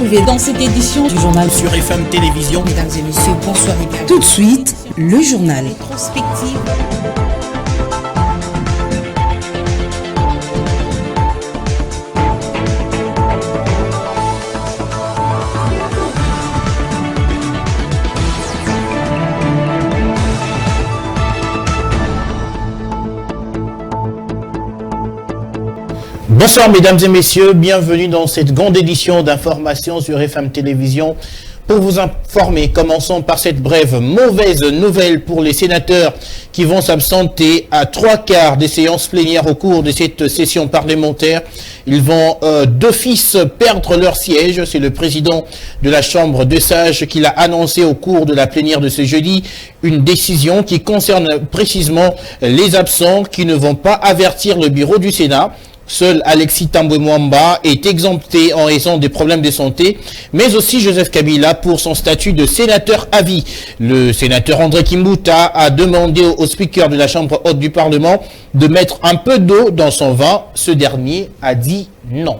Dans cette édition du journal sur FM Télévision. Mesdames et messieurs, bonsoir et bienvenue. Tout de suite, le journal. Rétrospective. Bonsoir mesdames et messieurs, bienvenue dans cette grande édition d'information sur FM Télévision. Pour vous informer, commençons par cette brève mauvaise nouvelle pour les sénateurs qui vont s'absenter à 3/4 des séances plénières au cours de cette session parlementaire. Ils vont d'office perdre leur siège. C'est le président de la Chambre des sages qui l'a annoncé au cours de la plénière de ce jeudi. Une décision qui concerne précisément les absents qui ne vont pas avertir le bureau du Sénat. Seul Alexis Tambwe Mwamba est exempté en raison des problèmes de santé, mais aussi Joseph Kabila pour son statut de sénateur à vie. Le sénateur André Kimbuta a demandé au speaker de la Chambre haute du Parlement de mettre un peu d'eau dans son vin. Ce dernier a dit non.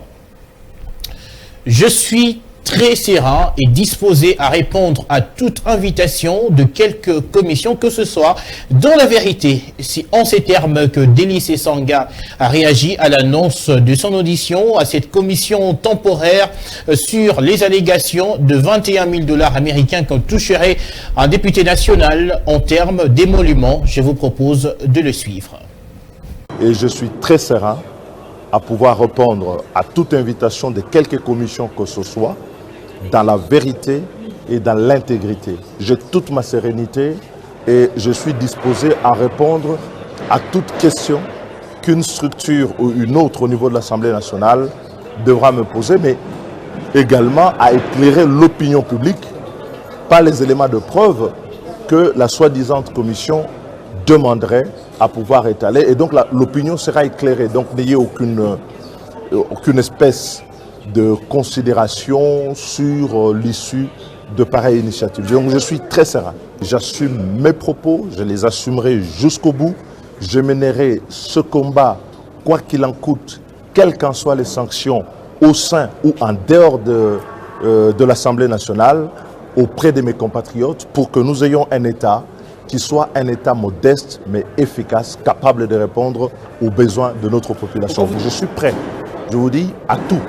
Je suis très serein et disposé à répondre à toute invitation de quelque commission que ce soit. Dans la vérité, c'est en ces termes que Délice Sanga a réagi à l'annonce de son audition à cette commission temporaire sur les allégations de 21 000 $ américains qu'on toucherait un député national en termes d'émoluments. Je vous propose de le suivre. Et je suis très serein à pouvoir répondre à toute invitation de quelque commission que ce soit, dans la vérité et dans l'intégrité. J'ai toute ma sérénité et je suis disposé à répondre à toute question qu'une structure ou une autre au niveau de l'Assemblée nationale devra me poser, mais également à éclairer l'opinion publique par les éléments de preuve que la soi-disant commission demanderait à pouvoir étaler. Et donc l'opinion sera éclairée. Donc n'ayez aucune espèce de considération sur l'issue de pareilles initiatives. Donc je suis très serein. J'assume mes propos, je les assumerai jusqu'au bout. Je mènerai ce combat, quoi qu'il en coûte, quelles qu'en soient les sanctions, au sein ou en dehors de l'Assemblée nationale, auprès de mes compatriotes, pour que nous ayons un État qui soit un État modeste mais efficace, capable de répondre aux besoins de notre population. Je suis prêt, je vous dis, à tout,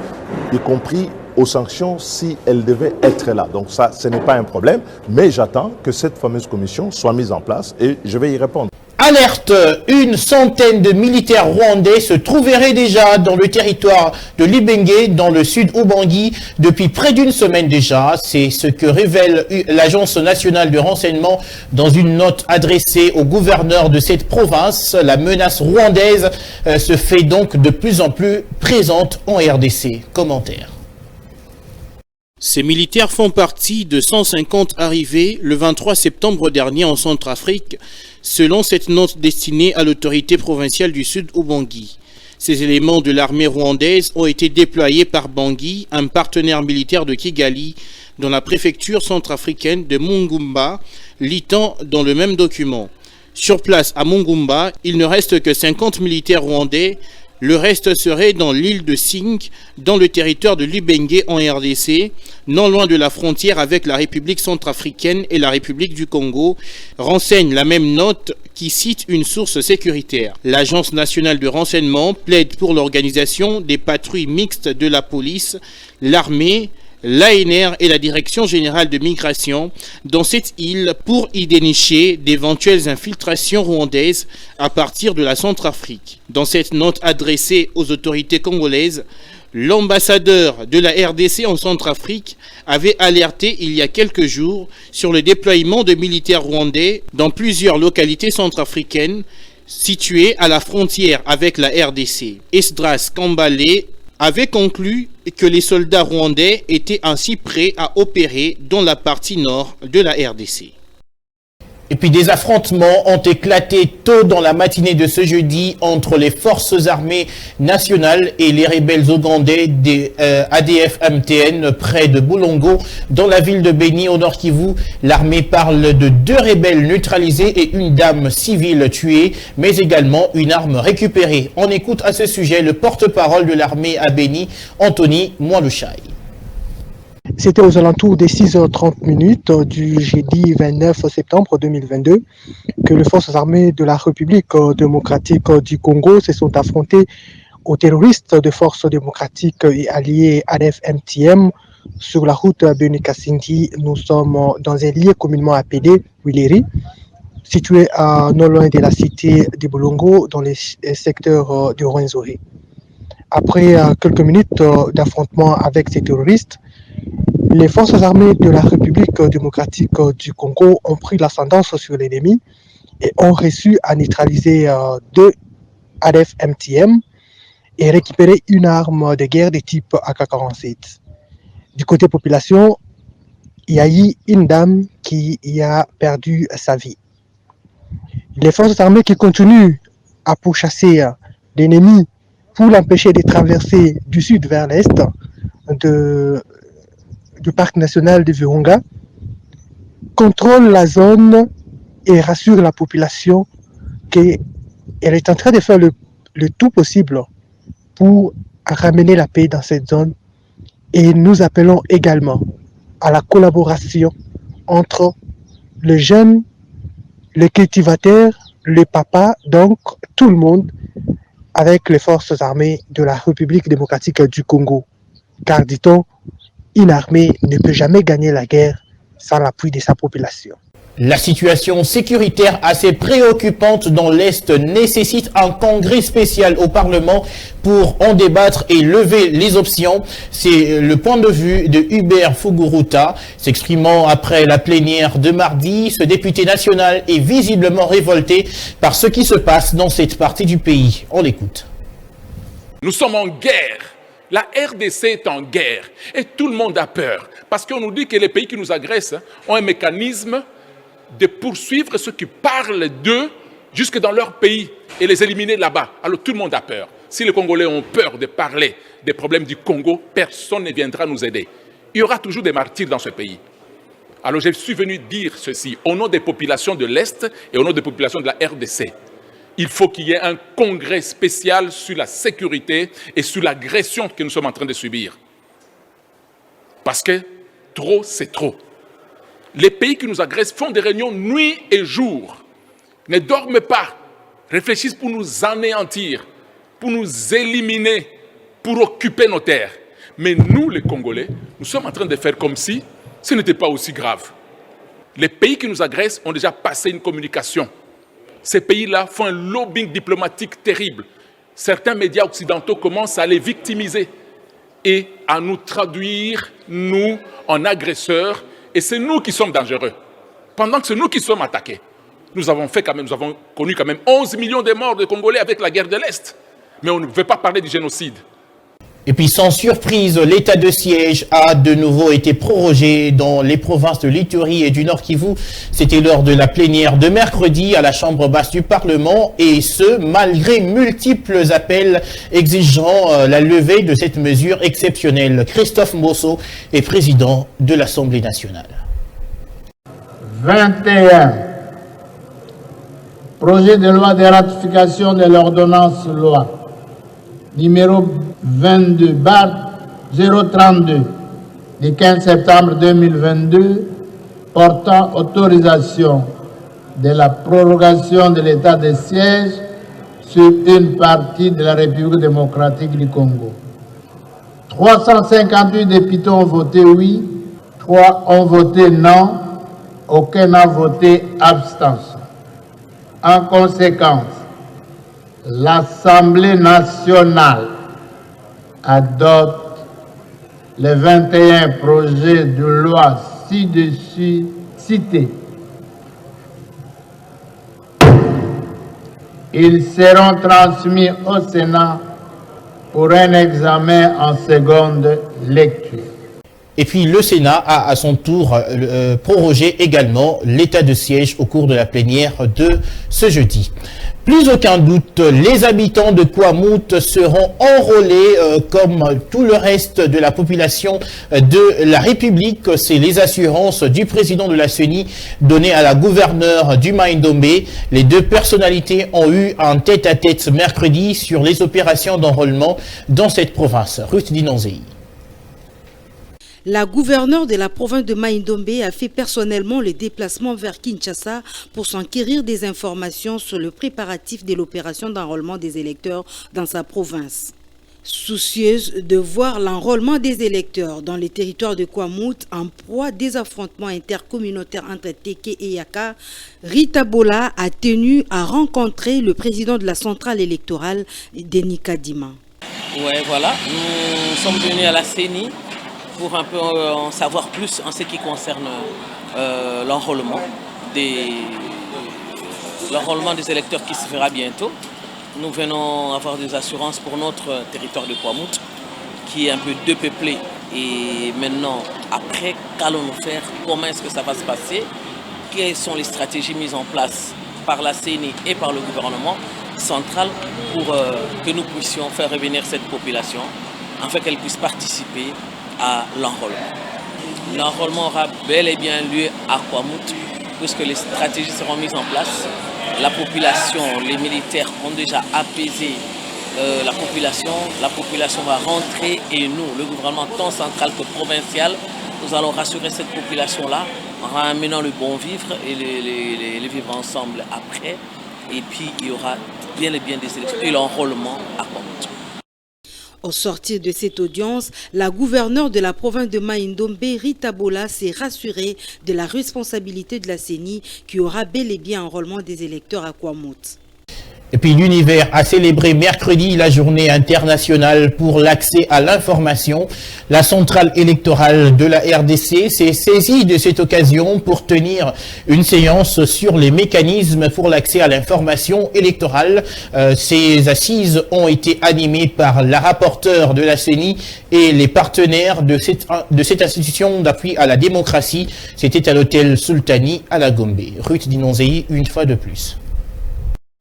y compris aux sanctions si elles devaient être là. Donc ça, ce n'est pas un problème, mais j'attends que cette fameuse commission soit mise en place et je vais y répondre. Alerte, une centaine de militaires rwandais se trouveraient déjà dans le territoire de Libenge, dans le sud Ubangi, depuis près d'une semaine déjà. C'est ce que révèle l'Agence nationale de renseignement dans une note adressée au gouverneur de cette province. La menace rwandaise se fait donc de plus en plus présente en RDC. Commentaire. Ces militaires font partie de 150 arrivés le 23 septembre dernier en Centrafrique, selon cette note destinée à l'autorité provinciale du Sud Ubangi. Ces éléments de l'armée rwandaise ont été déployés par Bangui, un partenaire militaire de Kigali, dans la préfecture centrafricaine de Mungumba, lit-on dans le même document. Sur place à Mungumba, il ne reste que 50 militaires rwandais. Le reste serait dans l'île de Sink, dans le territoire de Libenge en RDC, non loin de la frontière avec la République centrafricaine et la République du Congo, renseigne la même note qui cite une source sécuritaire. L'Agence nationale de renseignement plaide pour l'organisation des patrouilles mixtes de la police, l'armée, l'ANR et la Direction générale de migration dans cette île pour y dénicher d'éventuelles infiltrations rwandaises à partir de la Centrafrique. Dans cette note adressée aux autorités congolaises, l'ambassadeur de la RDC en Centrafrique avait alerté il y a quelques jours sur le déploiement de militaires rwandais dans plusieurs localités centrafricaines situées à la frontière avec la RDC. Esdras Kambale avait conclu que les soldats rwandais étaient ainsi prêts à opérer dans la partie nord de la RDC. Et puis des affrontements ont éclaté tôt dans la matinée de ce jeudi entre les forces armées nationales et les rebelles ougandais des ADF-MTN près de Bulongo, dans la ville de Beni au Nord Kivu. L'armée parle de 2 rebelles neutralisés et une dame civile tuée, mais également une arme récupérée. On écoute à ce sujet le porte-parole de l'armée à Beni, Anthony Mwalushai. C'était aux alentours des 6h30 du jeudi 29 septembre 2022 que les forces armées de la République démocratique du Congo se sont affrontées aux terroristes de forces démocratiques et alliés ADF-MTM sur la route Beni-Kasindi. Nous sommes dans un lieu communément appelé Wileri, situé non loin de la cité de Bolongo, dans les secteurs de Rwenzori. Après quelques minutes d'affrontement avec ces terroristes, les forces armées de la République démocratique du Congo ont pris l'ascendance sur l'ennemi et ont réussi à neutraliser 2 ADF-MTM et récupérer une arme de guerre de type AK-47. Du côté population, il y a eu une dame qui y a perdu sa vie. Les forces armées qui continuent à pourchasser l'ennemi pour l'empêcher de traverser du sud vers l'est du parc national de Virunga, contrôlent la zone et rassurent la population qu'elle est en train de faire le tout possible pour ramener la paix dans cette zone. Et nous appelons également à la collaboration entre les jeunes, les cultivateurs, les papas, donc tout le monde, avec les forces armées de la République démocratique du Congo. Car, dit-on, une armée ne peut jamais gagner la guerre sans l'appui de sa population. La situation sécuritaire assez préoccupante dans l'Est nécessite un congrès spécial au Parlement pour en débattre et lever les options. C'est le point de vue de Hubert Fuguruta. S'exprimant après la plénière de mardi, ce député national est visiblement révolté par ce qui se passe dans cette partie du pays. On l'écoute. Nous sommes en guerre. La RDC est en guerre et tout le monde a peur parce qu'on nous dit que les pays qui nous agressent ont un mécanisme de poursuivre ceux qui parlent d'eux jusque dans leur pays et les éliminer là-bas. Alors tout le monde a peur. Si les Congolais ont peur de parler des problèmes du Congo, personne ne viendra nous aider. Il y aura toujours des martyrs dans ce pays. Alors je suis venu dire ceci au nom des populations de l'Est et au nom des populations de la RDC. Il faut qu'il y ait un congrès spécial sur la sécurité et sur l'agression que nous sommes en train de subir. Parce que trop, c'est trop. Les pays qui nous agressent font des réunions nuit et jour, ne dorment pas, réfléchissent pour nous anéantir, pour nous éliminer, pour occuper nos terres. Mais nous, les Congolais, nous sommes en train de faire comme si ce n'était pas aussi grave. Les pays qui nous agressent ont déjà passé une communication. Ces pays-là font un lobbying diplomatique terrible. Certains médias occidentaux commencent à les victimiser et à nous traduire, nous, en agresseurs. Et c'est nous qui sommes dangereux. Pendant que c'est nous qui sommes attaqués. Nous avons connu quand même 11 millions de morts de Congolais avec la guerre de l'Est. Mais on ne veut pas parler du génocide. Et puis sans surprise, l'état de siège a de nouveau été prorogé dans les provinces de l'Ituri et du Nord Kivu. C'était lors de la plénière de mercredi à la Chambre basse du Parlement, et ce, malgré multiples appels exigeant la levée de cette mesure exceptionnelle. Christophe Mbosso est président de l'Assemblée nationale. 21. Projet de loi de ratification de l'ordonnance loi numéro 22/032 du 15 septembre 2022 portant autorisation de la prorogation de l'état de siège sur une partie de la République démocratique du Congo. 358 députés ont voté oui, 3 ont voté non, aucun n'a voté abstention. En conséquence, l'Assemblée nationale adopte les 21 projets de loi ci-dessus cités. Ils seront transmis au Sénat pour un examen en seconde lecture. Et puis le Sénat a à son tour prorogé également l'état de siège au cours de la plénière de ce jeudi. Plus aucun doute, les habitants de Kwamouth seront enrôlés comme tout le reste de la population de la République. C'est les assurances du président de la CENI données à la gouverneure du Maïndombe. Les deux personnalités ont eu un tête-à-tête mercredi sur les opérations d'enrôlement dans cette province. Ruth Dinonzei. La gouverneure de la province de Mai-Ndombe a fait personnellement le déplacement vers Kinshasa pour s'enquérir des informations sur le préparatif de l'opération d'enrôlement des électeurs dans sa province. Soucieuse de voir l'enrôlement des électeurs dans les territoires de Kwamouth en proie à des affrontements intercommunautaires entre Teke et Yaka, Rita Bola a tenu à rencontrer le président de la centrale électorale, Denis Kadima. Ouais, voilà, nous sommes venus à la CENI pour un peu en savoir plus en ce qui concerne l'enrôlement des électeurs qui se fera bientôt. Nous venons avoir des assurances pour notre territoire de Kwamouth qui est un peu dépeuplé. Et maintenant, après, qu'allons-nous faire? Comment est-ce que ça va se passer? Quelles sont les stratégies mises en place par la CENI et par le gouvernement central pour que nous puissions faire revenir cette population afin qu'elle puisse participer à l'enrôlement. L'enrôlement aura bel et bien lieu à Kwamouth puisque les stratégies seront mises en place. La population, les militaires ont déjà apaisé la population va rentrer et nous, le gouvernement tant central que provincial, nous allons rassurer cette population-là en ramenant le bon vivre et les vivre ensemble après. Et puis il y aura bien et bien des élections et l'enrôlement à Kwamouth. Au sortir de cette audience, la gouverneure de la province de Mai-Ndombe, Rita Bola, s'est rassurée de la responsabilité de la CENI qui aura bel et bien enrôlement des électeurs à Kwamouth. Et puis l'univers a célébré mercredi la journée internationale pour l'accès à l'information. La centrale électorale de la RDC s'est saisie de cette occasion pour tenir une séance sur les mécanismes pour l'accès à l'information électorale. Ces assises ont été animées par la rapporteure de la CENI et les partenaires de cette institution d'appui à la démocratie. C'était à l'hôtel Sultani à la Gombe. Ruth Dinonzei, une fois de plus.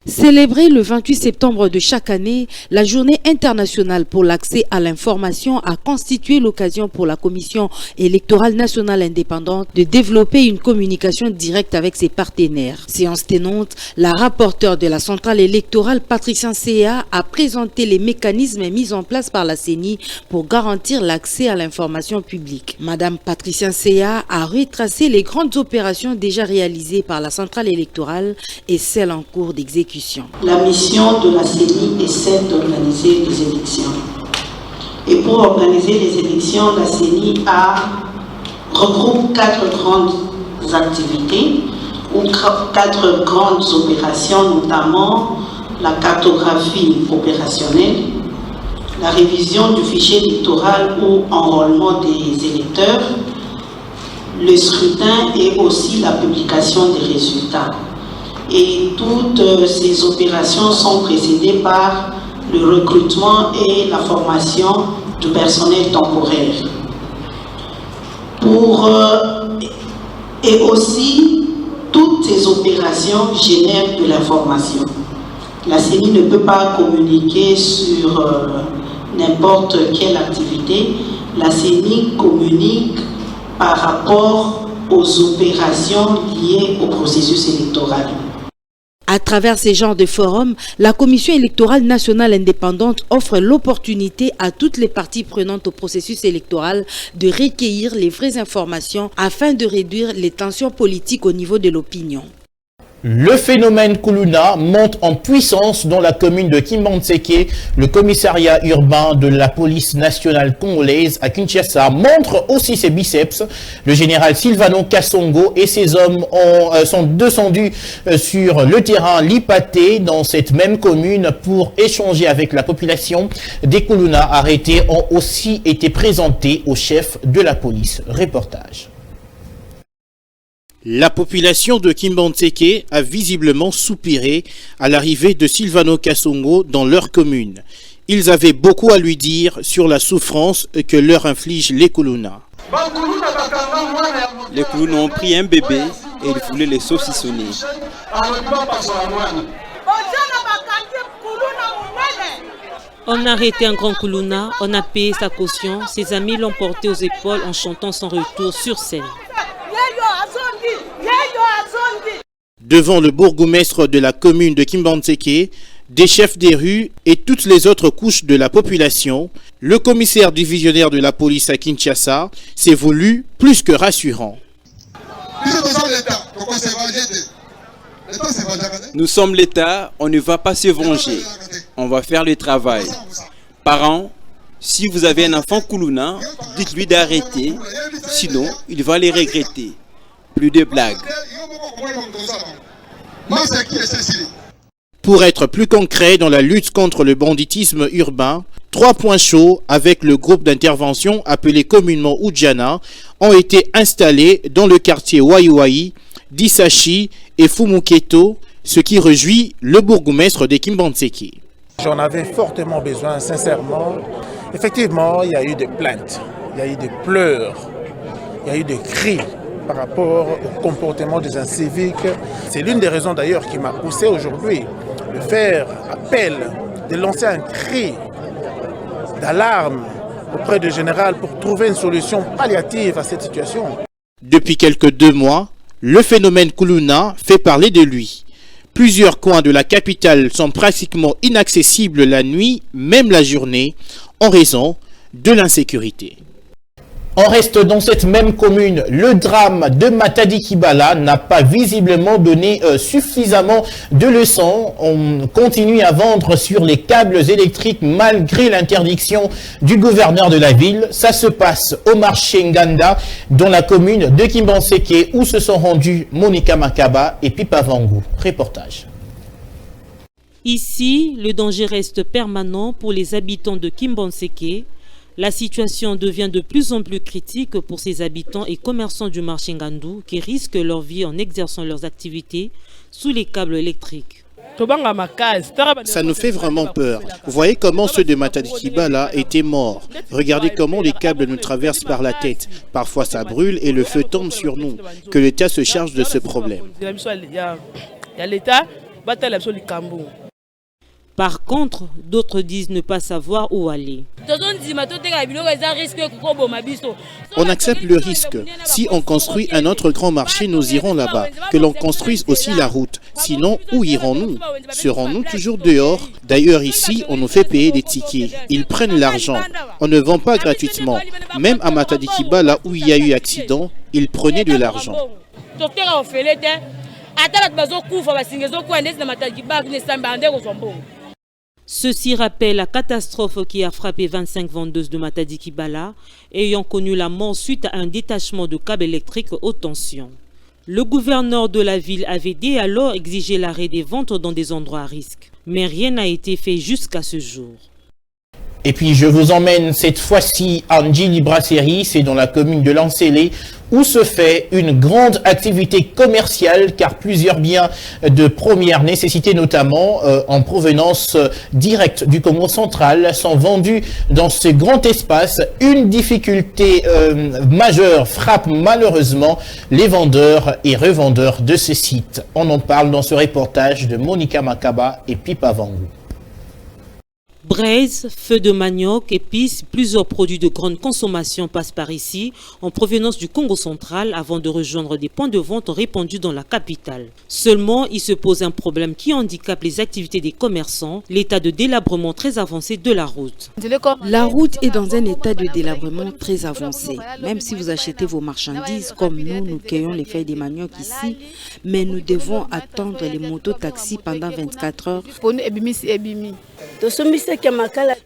Célébrée le 28 septembre de chaque année, la journée internationale pour l'accès à l'information a constitué l'occasion pour la Commission électorale nationale indépendante de développer une communication directe avec ses partenaires. Séance tenante, la rapporteure de la centrale électorale, Patricia Nsea, a présenté les mécanismes mis en place par la CENI pour garantir l'accès à l'information publique. Madame Patricia Nsea a retracé les grandes opérations déjà réalisées par la centrale électorale et celles en cours d'exécution. La mission de la CENI est celle d'organiser les élections. Et pour organiser les élections, la CENI regroupe 4 grandes activités ou 4 grandes opérations, notamment la cartographie opérationnelle, la révision du fichier électoral ou enrôlement des électeurs, le scrutin et aussi la publication des résultats. Et toutes ces opérations sont précédées par le recrutement et la formation du personnel temporaire. Et aussi, toutes ces opérations génèrent de l'information. La CENI ne peut pas communiquer sur n'importe quelle activité. La CENI communique par rapport aux opérations liées au processus électoral. À travers ces genres de forums, la Commission électorale nationale indépendante offre l'opportunité à toutes les parties prenantes au processus électoral de recueillir les vraies informations afin de réduire les tensions politiques au niveau de l'opinion. Le phénomène Kuluna monte en puissance dans la commune de Kimbantseke. Le commissariat urbain de la police nationale congolaise à Kinshasa montre aussi ses biceps. Le général Silvano Kasongo et ses hommes sont descendus sur le terrain Lipaté dans cette même commune pour échanger avec la population. Des Kuluna arrêtés ont aussi été présentés au chef de la police. Reportage. La population de Kimbantseke a visiblement soupiré à l'arrivée de Silvano Kasongo dans leur commune. Ils avaient beaucoup à lui dire sur la souffrance que leur infligent les Kuluna. Les Kuluna ont pris un bébé et ils voulaient les saucissonner. On a arrêté un grand Kuluna, on a payé sa caution, ses amis l'ont porté aux épaules en chantant son retour sur scène. Devant le bourgmestre de la commune de Kimbantseke, des chefs des rues et toutes les autres couches de la population, le commissaire divisionnaire de la police à Kinshasa s'est voulu plus que rassurant. Nous sommes l'État, on ne va pas se venger. On va faire le travail. Parents, si vous avez un enfant Koulouna, dites-lui d'arrêter, sinon il va les regretter. Plus de blagues. Pour être plus concret dans la lutte contre le banditisme urbain, 3 points chauds avec le groupe d'intervention appelé communément Oudjana ont été installés dans le quartier Waiwai, Disachi et Fumuketo, ce qui réjouit le bourgmestre de Kimbantseke. J'en avais fortement besoin, sincèrement. Effectivement, il y a eu des plaintes, il y a eu des pleurs, il y a eu des cris par rapport au comportement des inciviques. C'est l'une des raisons d'ailleurs qui m'a poussé aujourd'hui de faire appel, de lancer un cri d'alarme auprès du général pour trouver une solution palliative à cette situation. Depuis quelques 2 mois, le phénomène Koulouna fait parler de lui. Plusieurs coins de la capitale sont pratiquement inaccessibles la nuit, même la journée, en raison de l'insécurité. On reste dans cette même commune. Le drame de Matadi Kibala n'a pas visiblement donné suffisamment de leçons. On continue à vendre sur les câbles électriques malgré l'interdiction du gouverneur de la ville. Ça se passe au marché Nganda, dans la commune de Kimbantseke, où se sont rendus Monica Makaba et Pipa Vangou. Reportage. Ici, le danger reste permanent pour les habitants de Kimbantseke. La situation devient de plus en plus critique pour ces habitants et commerçants du marché Ngandou qui risquent leur vie en exerçant leurs activités sous les câbles électriques. Ça nous fait vraiment peur. Vous voyez comment ceux de Matadi Kibala étaient morts. Regardez comment les câbles nous traversent par la tête. Parfois ça brûle et le feu tombe sur nous. Que l'État se charge de ce problème. Par contre, d'autres disent ne pas savoir où aller. On accepte le risque. Si on construit un autre grand marché, nous irons là-bas. Que l'on construise aussi la route. Sinon, où irons-nous? Serons-nous toujours dehors? D'ailleurs, ici, on nous fait payer des tickets. Ils prennent l'argent. On ne vend pas gratuitement. Même à Matadi Kibala, où il y a eu accident, ils prenaient de l'argent. Ceci rappelle la catastrophe qui a frappé 25 vendeuses de Matadi Kibala, ayant connu la mort suite à un détachement de câbles électriques haute tension. Le gouverneur de la ville avait dès alors exigé l'arrêt des ventes dans des endroits à risque. Mais rien n'a été fait jusqu'à ce jour. Et puis je vous emmène cette fois-ci à Ndjili Brasserie, c'est dans la commune de Lancélé, où se fait une grande activité commerciale, car plusieurs biens de première nécessité, notamment en provenance directe du Congo central, sont vendus dans ce grand espace. Une difficulté majeure frappe malheureusement les vendeurs et revendeurs de ce site. On en parle dans ce reportage de Monica Makaba et Pipa Vangou. Braise, feu de manioc, épices, plusieurs produits de grande consommation passent par ici en provenance du Congo central avant de rejoindre des points de vente répandus dans la capitale. Seulement, il se pose un problème qui handicape les activités des commerçants, l'état de délabrement très avancé de la route. La route est dans un état de délabrement très avancé. Même si vous achetez vos marchandises, comme nous cueillons les feuilles de manioc ici, mais nous devons attendre les motos-taxis pendant 24 heures.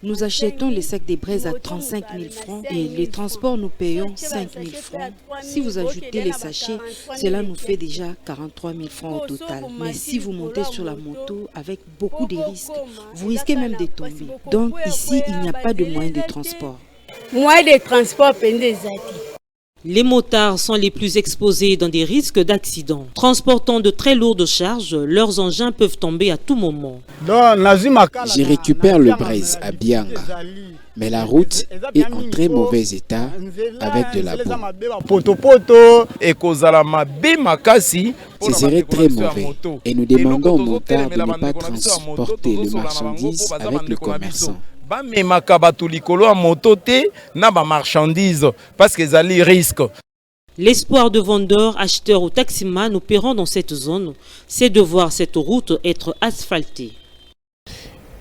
Nous achetons les sacs de braise à 35 000 francs et les transports nous payons 5 000 francs. Si vous ajoutez les sachets, cela nous fait déjà 43 000 francs au total. Mais si vous montez sur la moto avec beaucoup de risques, vous risquez même de tomber. Donc ici, il n'y a pas de moyen de transport. Les motards sont les plus exposés dans des risques d'accident. Transportant de très lourdes charges, leurs engins peuvent tomber à tout moment. Je récupère le braise à Bianga, mais la route est en très mauvais état avec de la boue. Ce serait très mauvais et nous demandons aux motards de ne pas transporter le marchandise avec le commerçant. L'espoir de vendeurs, acheteurs ou taximans opérant dans cette zone, c'est de voir cette route être asphaltée.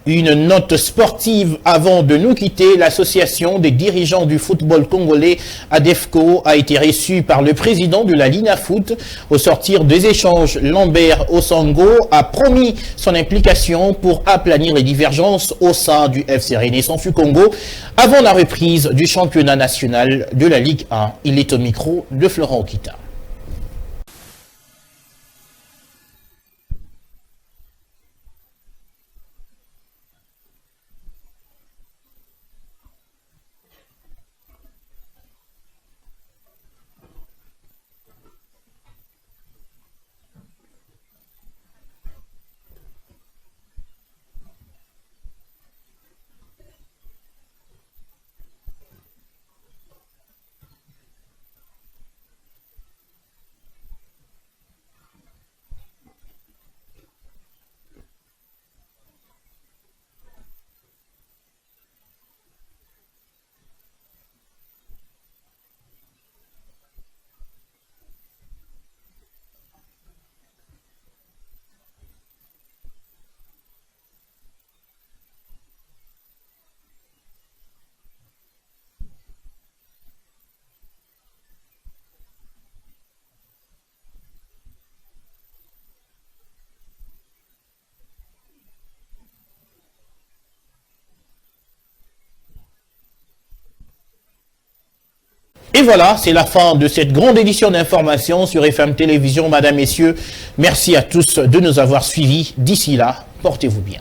Une note sportive avant de nous quitter. L'association des dirigeants du football congolais, ADEFCO, a été reçue par le président de la Linafoot. Au sortir des échanges, Lambert Osango a promis son implication pour aplanir les divergences au sein du FC Renaissance du Congo avant la reprise du championnat national de la Ligue 1. Il est au micro de Florent Okita. Et voilà, c'est la fin de cette grande édition d'information sur FM Télévision. Madame, Messieurs, merci à tous de nous avoir suivis. D'ici là, portez-vous bien.